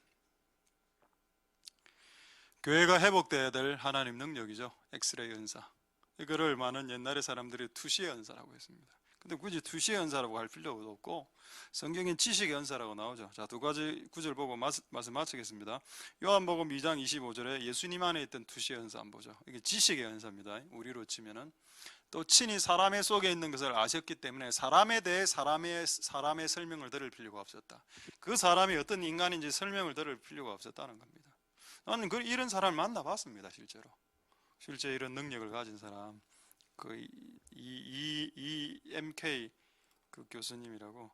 교회가 회복돼야 될 하나님 능력이죠. 엑스레이 은사. 이거를 많은 옛날의 사람들이 투시의 은사라고 했습니다. 근데 굳이 투시의 은사라고 할 필요도 없고 성경엔 지식의 은사라고 나오죠. 자, 두 가지 구절 보고 말씀 마치겠습니다. 요한복음 2장 25절에 예수님 안에 있던 투시의 은사 한번 보죠. 이게 지식의 은사입니다. 우리로 치면은 또 친히 사람의 속에 있는 것을 아셨기 때문에 사람에 대해 사람의 설명을 들을 필요가 없었다. 그 사람이 어떤 인간인지 설명을 들을 필요가 없었다는 겁니다. 나는 이런 사람을 만나봤습니다. 실제 이런 능력을 가진 사람, MK 그 교수님이라고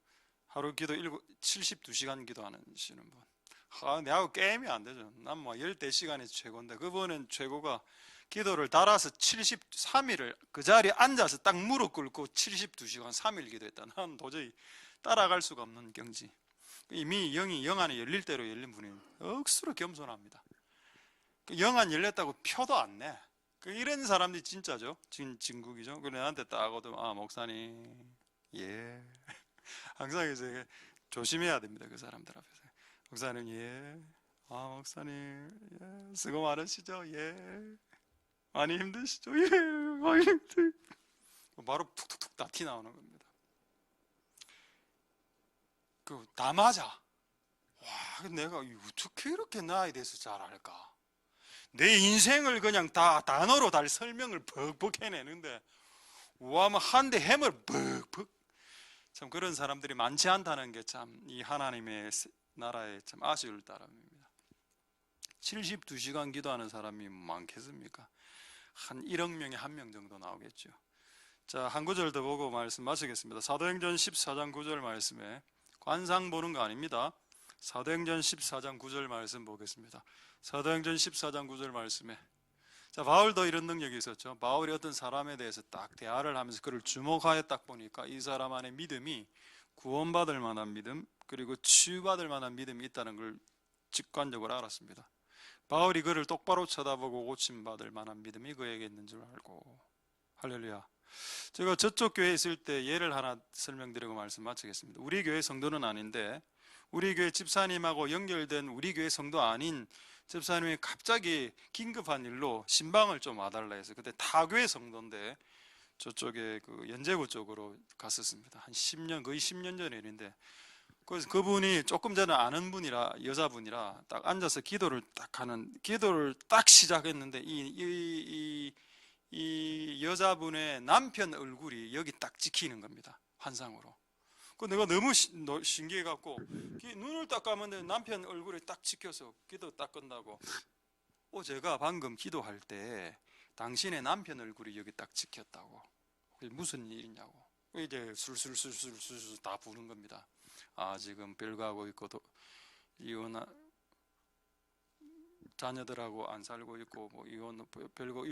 하루 기도 72시간 기도하시는 분. 내하고 게임이 안 되죠. 난 뭐 14시간이 최고인데 그분은 최고가 기도를 달아서 73일을 그 자리에 앉아서 딱 무릎 꿇고 72시간 3일 기도했다. 난 도저히 따라갈 수가 없는 경지. 이미 영 안에 열릴 대로 열린 분이 억수로 겸손합니다. 영 안 열렸다고 표도 안 내. 이런 사람들이 진짜죠. 진국이죠. 그래 나한테 딱 오더니 목사님 예 항상 이제 조심해야 됩니다. 그 사람들 앞에서 목사님 예 목사님 예 수고 많으시죠. 예 많이 힘드시죠. 예 많이 힘들. 바로 툭툭툭 다 티 나오는 겁니다. 다 맞아. 와 내가 어떻게 이렇게 나에 대해서 잘 알까? 내 인생을 그냥 다 단어로 다 설명을 벅벅 해내는데 와 뭐 한 대 해물 벅벅. 참 그런 사람들이 많지 않다는 게 참 이 하나님의 나라의 참 아쉬울 따름입니다. 72시간 기도하는 사람이 많겠습니까? 한 1억 명에 1명 정도 나오겠죠. 자, 한 구절 더 보고 말씀 마치겠습니다. 사도행전 14장 9절 말씀에 관상 보는 거 아닙니다. 사도행전 14장 9절 말씀 보겠습니다. 사도행전 14장 9절 말씀에 자, 바울도 이런 능력이 있었죠. 바울이 어떤 사람에 대해서 딱 대화를 하면서 그를 주목하여 딱 보니까 이 사람 안에 믿음이 구원받을 만한 믿음 그리고 치유받을 만한 믿음이 있다는 걸 직관적으로 알았습니다. 바울이 그를 똑바로 쳐다보고 고침받을 만한 믿음이 그에게 있는 줄 알고. 할렐루야. 제가 저쪽 교회에 있을 때 예를 하나 설명드리고 말씀 마치겠습니다. 우리 교회 성도는 아닌데 우리 교회 집사님하고 연결된 우리 교회 성도 아닌 집사님이 갑자기 긴급한 일로 신방을 좀 와달라 해서 그때 타교회 성도인데 저쪽에 그 연제구 쪽으로 갔었습니다. 한 10년 거의 10년 전의 일인데 그래서 그분이 조금 전에 아는 분이라 여자분이라 딱 앉아서 기도를 딱 시작했는데 이 여자분의 남편 얼굴이 여기 딱 찍히는 겁니다. 환상으로. 내가 너무 신기해갖고 눈을 딱 감았는데 남편 얼굴에 딱 찍혀서 기도 딱 끝나고 제가 방금 기도할 때 당신의 남편 얼굴이 여기 딱 찍혔다고. 무슨 일이냐고. 이제 술술술술술 다 부는 겁니다. 지금 별거하고 있고 이혼 자녀들하고 안 살고 있고 뭐 이혼 별거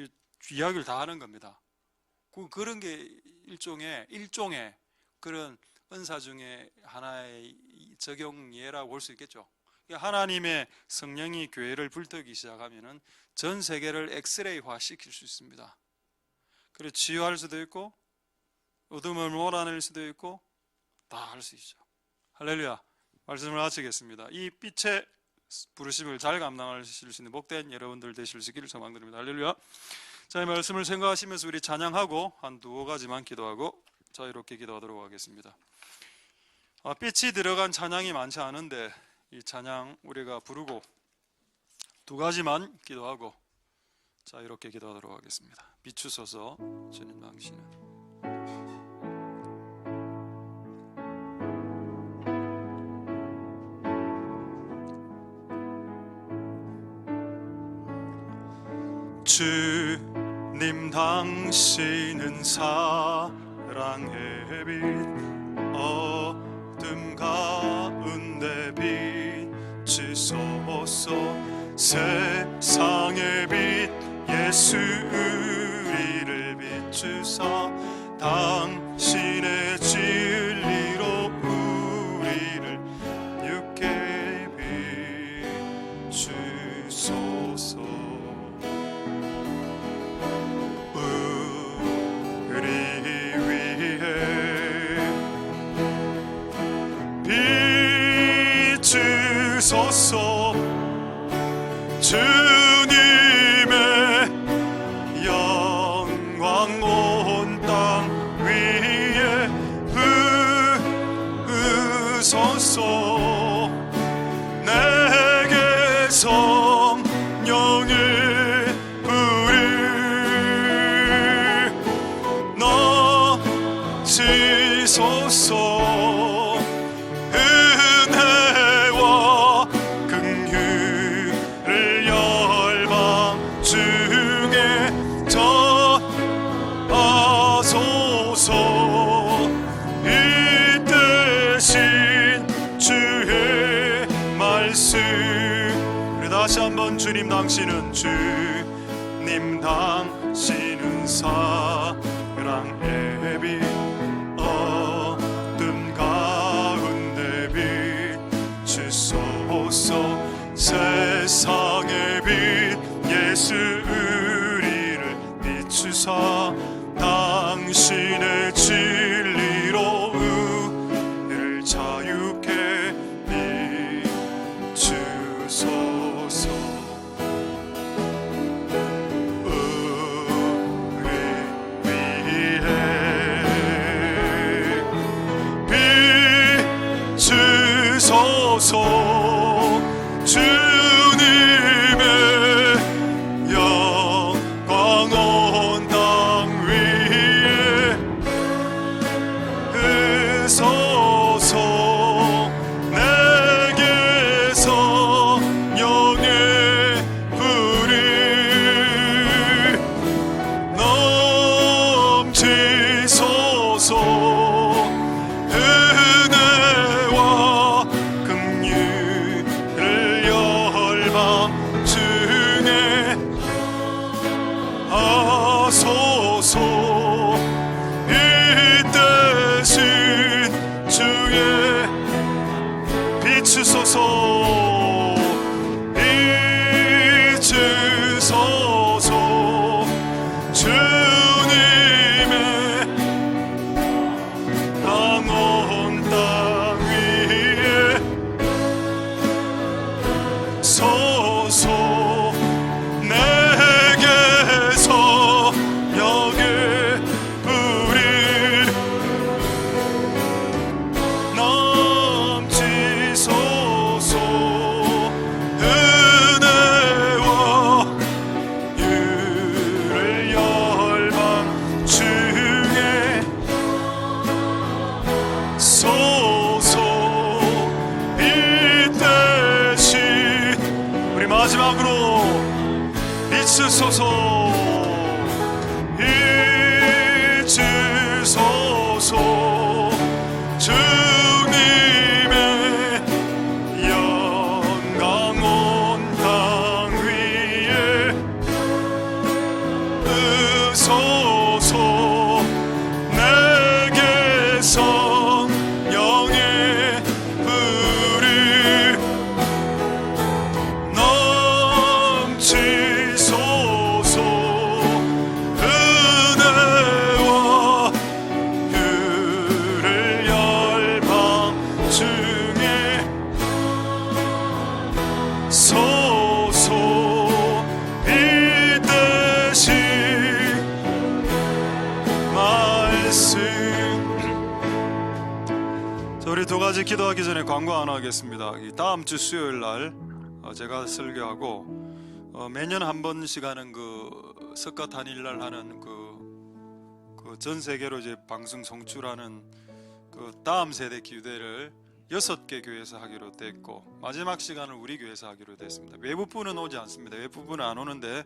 이야기를 다 하는 겁니다. 그런 게 일종의 그런 은사 중에 하나의 적용 예라고 볼 수 있겠죠. 하나님의 성령이 교회를 불태우기 시작하면은 전 세계를 엑스레이화 시킬 수 있습니다. 그리고 치유할 수도 있고 어둠을 몰아낼 수도 있고 다 할 수 있죠. 할렐루야. 말씀을 마치겠습니다. 이 빛의 부르심을 잘 감당하실 수 있는 복된 여러분들 되실 수 있기를 소망드립니다. 할렐루야. 자, 이 말씀을 생각하시면서 우리 찬양하고 한 두어 가지만 기도하고 자유롭게 기도하도록 하겠습니다. 빛이 들어간 찬양이 많지 않은데 이 찬양 우리가 부르고 두 가지만 기도하고 자유롭게 기도하도록 하겠습니다. 비추소서 주님 당신은 주님 당신은 사랑의 빛 어둠 가운데 비추소서 세상의 빛 예수 우리를 비추사 당신의 진리로 우리를 육게 비추소서 우리 위해 비추소서 주님의 영광 온 땅 위에 주님 당신은 사랑의 빛 어둠 가운데 비추소서. 세상의 빛 예수 우리를 비추사 당신의 진리로 우리를 자유케 비추소서. 우리 위해 비추소서. 주님의 영광 온 땅 위에 으소서. 내게서 영의 불이 넘치소서. 은혜와 긍휼을 열방 중에 하소서. 이 대신 주의 비추소서. 비추소서. 주님의 강원 땅 위에 소서. 내게서 영의 불이 넘치소서. 은혜와 유를 열방 중에 소서. 이 대신 우리 마지막으로 비추소서. 비추소서. 주님의 영광 온 땅 위에 으소서. 내게서 영의 불이 넘치소서. 은혜와 유를 열방 중에 소서. 이 대신 말씀. 자, 우리 두 가지 기도하기 전에 광고 하나 하겠습니다. 다음 주 수요일 날 제가 설교하고 매년 한 번씩 하는 그 석가 단일날 하는 그 전 세계로 이제 방송 송출하는 그 다음 세대 기대를 6개 교회에서 하기로 됐고, 마지막 시간을 우리 교회에서 하기로 됐습니다. 외부분은 오지 않습니다. 외부분은 안 오는데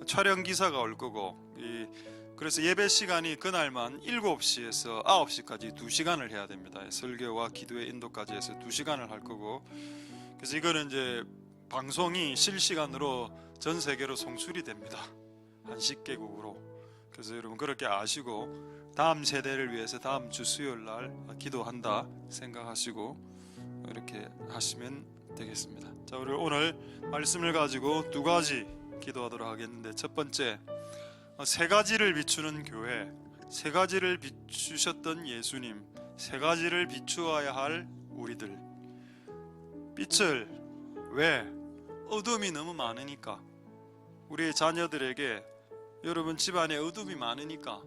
촬영 기사가 올 거고, 그래서 예배 시간이 그날만 7시에서 9시까지 2시간을 해야 됩니다. 설교와 기도의 인도까지 해서 2시간을 할 거고, 그래서 이거는 이제 방송이 실시간으로 전 세계로 송출이 됩니다. 한 10개국으로. 그래서 여러분 그렇게 아시고 다음 세대를 위해서 다음 주 수요일 날 기도한다 생각하시고 이렇게 하시면 되겠습니다. 자, 우리 오늘 말씀을 가지고 두 가지 기도하도록 하겠는데, 첫 번째, 세 가지를 비추는 교회, 세 가지를 비추셨던 예수님, 세 가지를 비추어야 할 우리들. 빛을, 왜? 어둠이 너무 많으니까. 우리 자녀들에게, 여러분 집안에 어둠이 많으니까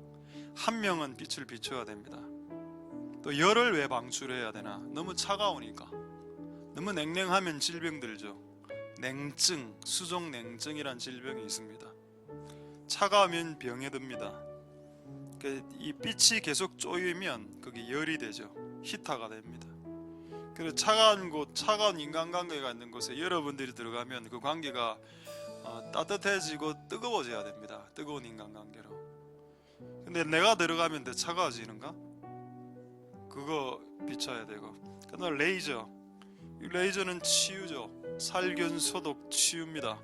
한 명은 빛을 비춰야 됩니다. 또 열을 왜 방출해야 되나? 너무 차가우니까. 너무 냉랭하면 질병 들죠. 냉증, 수족 냉증이란 질병이 있습니다. 차가우면 병에 듭니다. 이 빛이 계속 쪼이면 거기 열이 되죠. 히터가 됩니다. 그래서 차가운 곳, 차가운 인간관계가 있는 곳에 여러분들이 들어가면 그 관계가 따뜻해지고 뜨거워져야 됩니다. 뜨거운 인간관계로. 근데 내가 들어가면 더 차가워지는가? 그거 비춰야 되고. 그다음 레이저. 이 레이저는 치유죠. 살균, 소독, 치유입니다.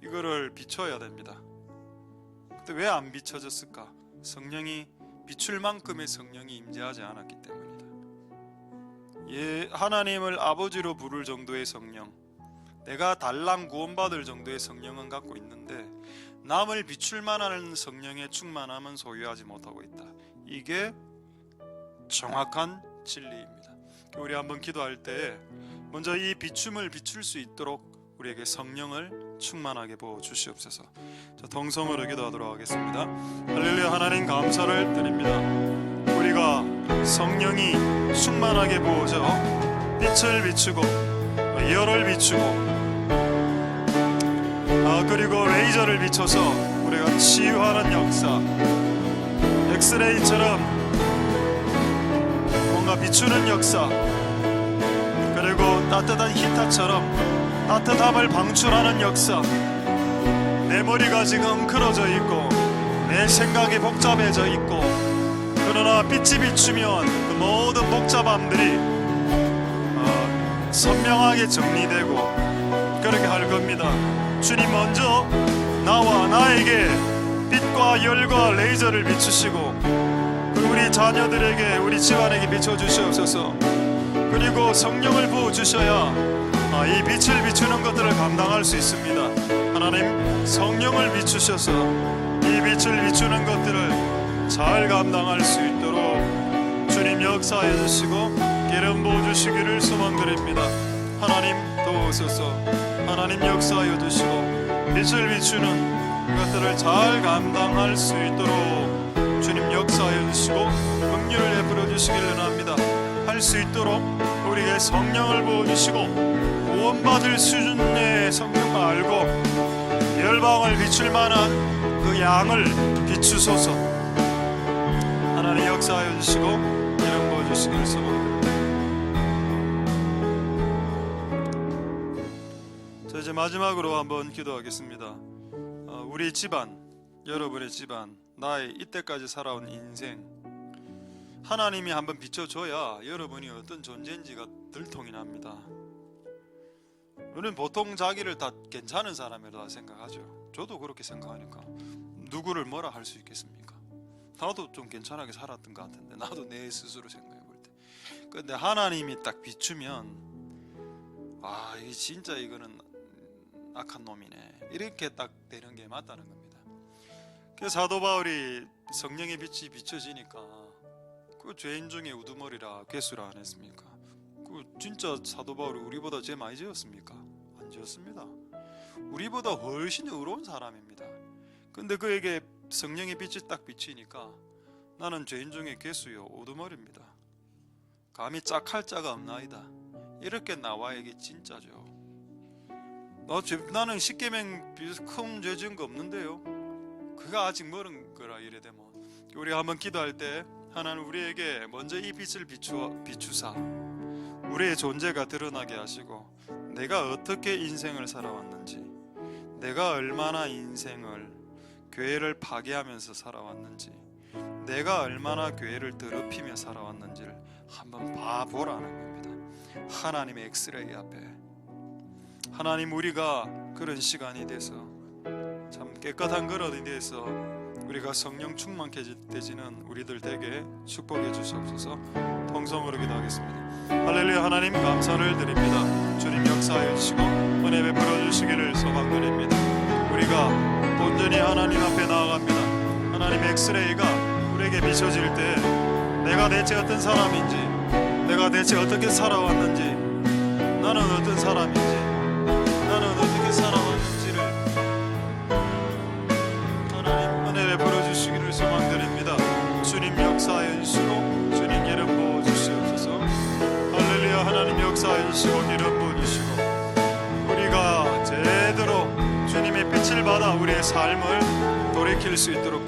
이거를 비춰야 됩니다. 근데 왜 안 비춰졌을까? 성령이 비출 만큼의 성령이 임재하지 않았기 때문이다. 하나님을 아버지로 부를 정도의 성령, 내가 달랑 구원받을 정도의 성령은 갖고 있는데 남을 비출 만한 성령의 충만함은 소유하지 못하고 있다. 이게 정확한 진리입니다. 우리 한번 기도할 때 먼저 이 비춤을 비출 수 있도록 우리에게 성령을 충만하게 부어 주시옵소서. 자, 동성으로 기도하도록 하겠습니다. 할렐루야. 하나님 감사를 드립니다. 우리가 성령이 충만하게 부어져 빛을 비추고 열을 비추고 그리고 레이저를 비춰서 우리가 치유하는 역사, 엑스레이처럼 뭔가 비추는 역사, 그리고 따뜻한 히터처럼 따뜻함을 방출하는 역사, 내 머리가 지금 엉클어져 있고 내 생각이 복잡해져 있고 그러나 빛이 비추면 그 모든 복잡함들이 선명하게 정리되고 그렇게 할 겁니다. 주님 먼저 나와 나에게 빛과 열과 레이저를 비추시고 그리고 우리 자녀들에게 우리 집안에게 비춰주시옵소서. 그리고 성령을 부어주셔야 이 빛을 비추는 것들을 감당할 수 있습니다. 하나님 성령을 비추셔서 이 빛을 비추는 것들을 잘 감당할 수 있도록 주님 역사해 주시고 기름 부어주시기를 소망드립니다. 하나님 도우소서. 하나님 역사하여 주시고 빛을 비추는 것들을 잘 감당할 수 있도록 주님 역사하여 주시고 긍휼을 베풀어 주시기를 원합니다. 할 수 있도록 우리에게 성령을 부어주시고 구원받을 수준의 성령을 알고 열방을 비출 만한 그 양을 비추소서. 하나님 역사하여 주시고 기름 부어주시기를 소망합니다. 자, 이제 마지막으로 한번 기도하겠습니다. 우리 집안, 여러분의 집안, 나의 이때까지 살아온 인생 하나님이 한번 비춰줘야 여러분이 어떤 존재인지가 들통이 납니다. 우리는 보통 자기를 다 괜찮은 사람이라 생각하죠. 저도 그렇게 생각하니까 누구를 뭐라 할 수 있겠습니까? 나도 좀 괜찮게 살았던 것 같은데, 나도 내 스스로 생각해 볼 때. 근데 하나님이 딱 비추면 이 진짜 이거는 악한 놈이네, 이렇게 딱 되는 게 맞다는 겁니다. 그래서 사도 바울이 성령의 빛이 비춰지니까 그 죄인 중에 우두머리라 괴수라 안 했습니까? 그 진짜 사도 바울이 우리보다 죄 많이 지었습니까? 안 지었습니다. 우리보다 훨씬 의로운 사람입니다. 근데 그에게 성령의 빛이 딱 비치니까 나는 죄인 중에 괴수요 우두머리입니다. 감히 짝할 자가 없나이다, 이렇게 나와 이게 진짜죠. 나는 십계명 큰 죄 지은 거 없는데요, 그가 아직 멀은 거라 이래되면 우리가 한번 기도할 때 하나님 우리에게 먼저 이 빛을 비추사 우리의 존재가 드러나게 하시고 내가 어떻게 인생을 살아왔는지, 내가 얼마나 인생을 교회를 파괴하면서 살아왔는지, 내가 얼마나 교회를 더럽히며 살아왔는지를 한번 봐보라는 겁니다. 하나님의 엑스레이 앞에 하나님, 우리가 그런 시간이 돼서 참 깨끗한 그릇이 돼서 우리가 성령 충만케 되지는 우리들 되게 축복해 주시옵소서. 통성으로 기도하겠습니다. 할렐루야. 하나님 감사를 드립니다. 주님 역사하여 주시고 은혜 베풀어 주시기를 소망드립니다. 우리가 온전히 하나님 앞에 나아갑니다. 하나님 엑스레이가 우리에게 비춰질 때 내가 대체 어떤 사람인지, 내가 대체 어떻게 살아왔는지, 나는 어떤 사람인지, 나는 어떻게 살아왔는지를 하나님 은혜 베풀어 주시기를 소망드립니다. 주님 역사하여 주시고 주님 기름 부어 주시옵소서. 할렐루야. 하나님 역사하여 주시고 기름 부어 주시고 우리가 제대로 주님의 빛을 받아 우리의 삶을 돌이킬 수 있도록